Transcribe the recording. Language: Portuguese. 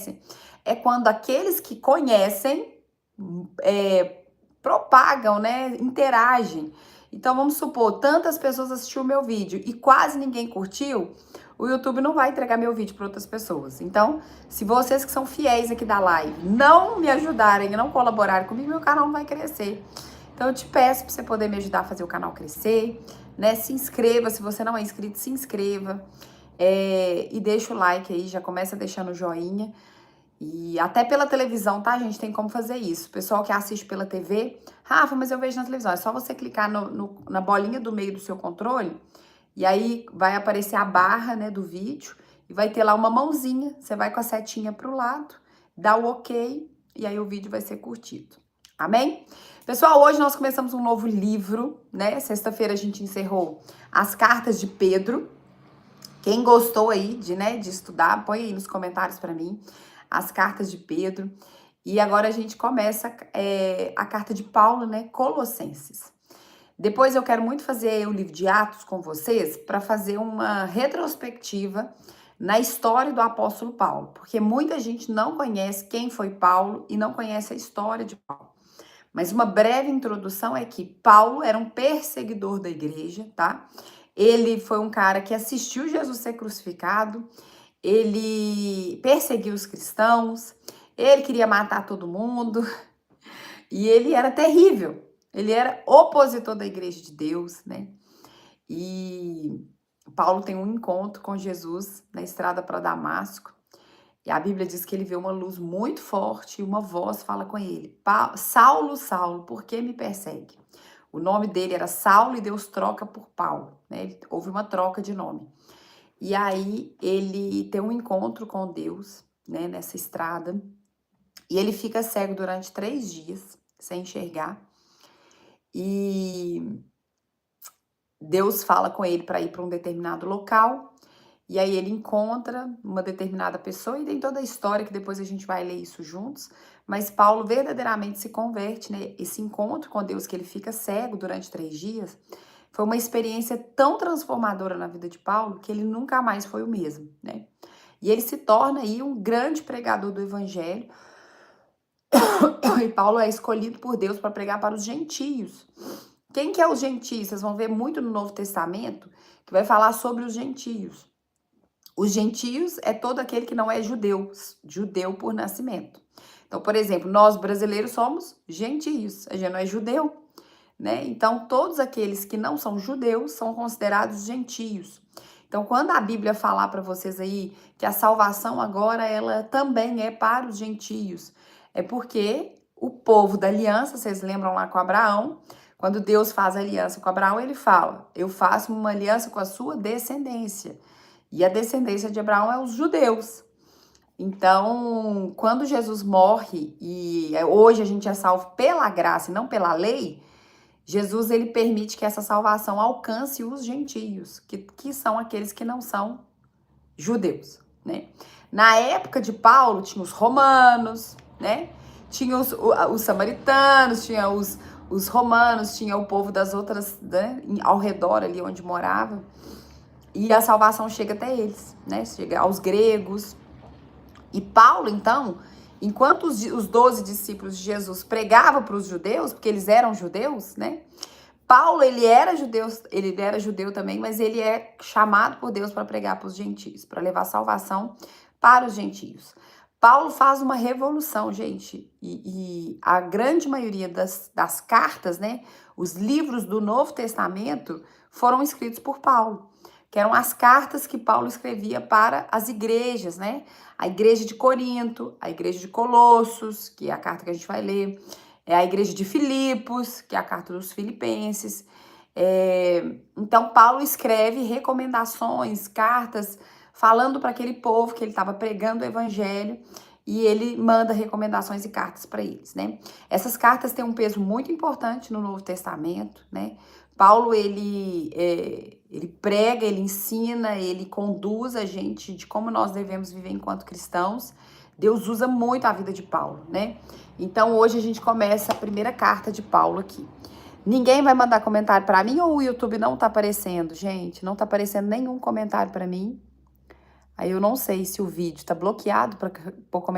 acontece é quando aqueles que conhecem propagam, né? Interagem. Então, vamos supor, tantas pessoas assistiram o meu vídeo e quase ninguém curtiu, o YouTube não vai entregar meu vídeo para outras pessoas. Então, se vocês que são fiéis aqui da live não me ajudarem e não colaborarem comigo, meu canal não vai crescer. Então, eu te peço para você poder me ajudar a fazer o canal crescer, né? Se inscreva, se você não é inscrito, se inscreva. E deixa o like aí, já começa deixando o joinha. E até pela televisão, tá, gente? Tem como fazer isso. O pessoal que assiste pela TV, Rafa, mas eu vejo na televisão. É só você clicar na bolinha do meio do seu controle e aí vai aparecer a barra, né, do vídeo e vai ter lá uma mãozinha. Você vai com a setinha pro lado, dá o ok e aí o vídeo vai ser curtido. Amém? Pessoal, hoje nós começamos um novo livro, né? Sexta-feira a gente encerrou as cartas de Pedro. Quem gostou aí de estudar, põe aí nos comentários para mim as cartas de Pedro. E agora a gente começa a carta de Paulo, né? Colossenses. Depois eu quero muito fazer o livro de Atos com vocês para fazer uma retrospectiva na história do apóstolo Paulo, porque muita gente não conhece quem foi Paulo e não conhece a história de Paulo. Mas uma breve introdução é que Paulo era um perseguidor da igreja, tá? Ele foi um cara que assistiu Jesus ser crucificado, ele perseguiu os cristãos, ele queria matar todo mundo e ele era terrível. Ele era opositor da igreja de Deus, né? E Paulo tem um encontro com Jesus na estrada para Damasco. E a Bíblia diz que ele vê uma luz muito forte e uma voz fala com ele: Saulo, Saulo, por que me persegue? O nome dele era Saulo e Deus troca por Paulo, né? Houve uma troca de nome. E aí ele tem um encontro com Deus, né, nessa estrada. E ele fica cego durante 3 dias, sem enxergar. E Deus fala com ele para ir para um determinado local. E aí ele encontra uma determinada pessoa e tem toda a história que depois a gente vai ler isso juntos. Mas Paulo verdadeiramente se converte, né? Esse encontro com Deus que ele fica cego durante 3 dias foi uma experiência tão transformadora na vida de Paulo que ele nunca mais foi o mesmo, né? E ele se torna aí um grande pregador do evangelho. E Paulo é escolhido por Deus para pregar para os gentios. Quem que é os gentios? Vocês vão ver muito no Novo Testamento que vai falar sobre os gentios. Os gentios é todo aquele que não é judeu por nascimento. Então, por exemplo, nós brasileiros somos gentios, a gente não é judeu, né? Então, todos aqueles que não são judeus são considerados gentios. Então, quando a Bíblia falar para vocês aí que a salvação agora ela também é para os gentios, é porque o povo da aliança, vocês lembram lá com Abraão, quando Deus faz aliança com Abraão, ele fala: eu faço uma aliança com a sua descendência. E a descendência de Abraão é os judeus. Então, quando Jesus morre, e hoje a gente é salvo pela graça e não pela lei, Jesus ele permite que essa salvação alcance os gentios, que são aqueles que não são judeus, né? Na época de Paulo, tinha os romanos, né? Tinha os samaritanos, tinha os romanos, tinha o povo das outras, né? Ao redor ali onde morava. E a salvação chega até eles, né? Chega aos gregos. E Paulo, então, enquanto os 12 discípulos de Jesus pregavam para os judeus, porque eles eram judeus, né? Paulo, ele era judeu também, mas ele é chamado por Deus para pregar para os gentios, para levar salvação para os gentios. Paulo faz uma revolução, gente, e a grande maioria das cartas, né? Os livros do Novo Testamento foram escritos por Paulo, que eram as cartas que Paulo escrevia para as igrejas, né? A igreja de Corinto, a igreja de Colossos, que é a carta que a gente vai ler, a igreja de Filipos, que é a carta dos filipenses. Então, Paulo escreve recomendações, cartas, falando para aquele povo que ele estava pregando o evangelho, e ele manda recomendações e cartas para eles, né? Essas cartas têm um peso muito importante no Novo Testamento, né? Paulo, ele prega, ele ensina, ele conduz a gente de como nós devemos viver enquanto cristãos. Deus usa muito a vida de Paulo, né? Então, hoje a gente começa a primeira carta de Paulo aqui. Ninguém vai mandar comentário para mim ou o YouTube não tá aparecendo, gente? Não tá aparecendo nenhum comentário para mim. Aí eu não sei se o vídeo tá bloqueado para comentário.